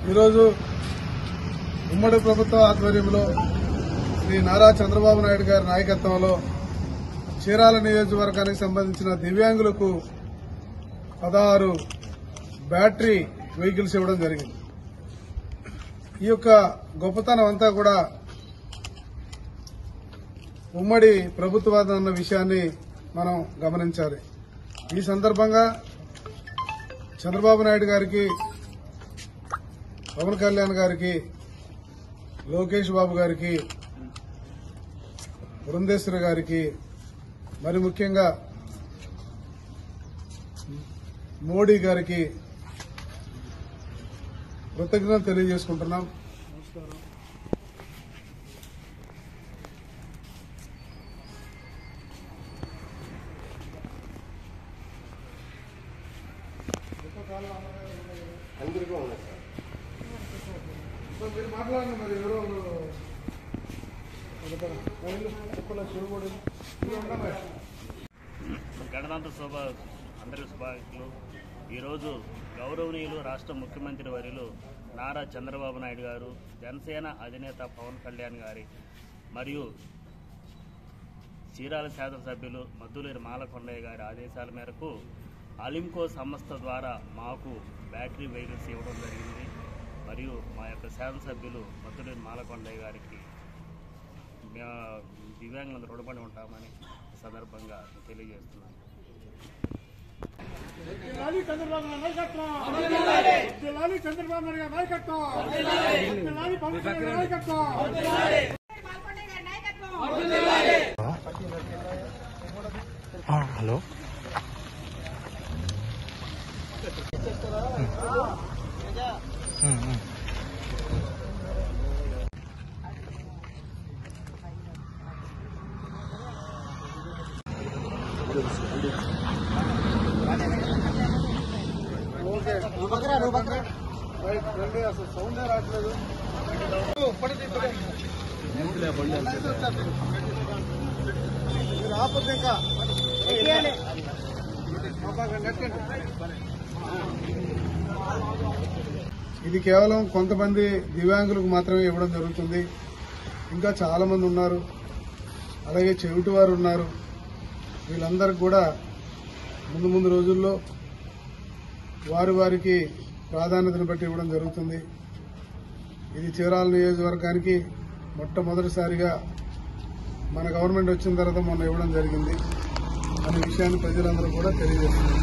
ఈరోజు ఉమ్మడి ప్రభుత్వ ఆధ్వర్యంలో శ్రీ నారా చంద్రబాబు నాయుడు గారి నాయకత్వంలో చీరాల నియోజకవర్గానికి సంబంధించిన దివ్యాంగులకు 16 బ్యాటరీ వెహికల్స్ ఇవ్వడం జరిగింది. ఈ యొక్క గొప్పతనం అంతా కూడా ఉమ్మడి ప్రభుత్వాన్ని అన్న విషయాన్ని మనం గమనించాలి. ఈ సందర్భంగా చంద్రబాబు నాయుడు గారికి, పవన్ కళ్యాణ్ గారికి, లోకేష్ బాబు గారికి, బృందేశ్వరి గారికి, మరి ముఖ్యంగా మోడీ గారికి కృతజ్ఞతలు తెలియజేసుకుంటున్నాం. నమస్కారం. మీరు మాట్లాడండి. మరి ఎవరో గణతంత్ర శోభ అందరి శుభాకాంక్షలు. ఈరోజు గౌరవనీయులు రాష్ట్ర ముఖ్యమంత్రి వర్యులు నారా చంద్రబాబు నాయుడు గారు, జనసేన అధినేత పవన్ కళ్యాణ్ గారి మరియు చీరాల శాసనసభ్యులు మద్దులేరు మాలకొండయ్య గారి ఆదేశాల మేరకు అలింకో సంస్థ ద్వారా మాకు బ్యాటరీ వెహికల్స్ ఇవ్వడం జరిగింది. మరియు మా యొక్క శాసనసభ్యులు మద్దులేరు మాలకొండయ్య గారికి దివ్యాంగులందరూ రుణపడి ఉంటామని సందర్భంగా తెలియజేస్తున్నాను. చంద్రబాబు నాయకత్వం, చంద్రబాబు నాయుడు నాయకత్వం, పవన్ కళ్యాణ్ నాయకత్వం. హలో అసలు సౌండే రావట్లేదు. మీరు ఆపద్దు ఇంకా ఇది కేవలం కొంతమంది దివ్యాంగులకు మాత్రమే ఇవ్వడం జరుగుతుంది. ఇంకా చాలా మంది ఉన్నారు, అలాగే చెవిటి వారు ఉన్నారు. వీళ్ళందరికీ కూడా ముందు రోజుల్లో వారికి ప్రాధాన్యతను బట్టి ఇవ్వడం జరుగుతుంది. ఇది చీరాల నియోజకవర్గానికి మొట్టమొదటిసారిగా మన గవర్నమెంట్ వచ్చిన తర్వాత మొన్న ఇవ్వడం జరిగింది అనే విషయాన్ని ప్రజలందరూ కూడా తెలియజేస్తున్నారు.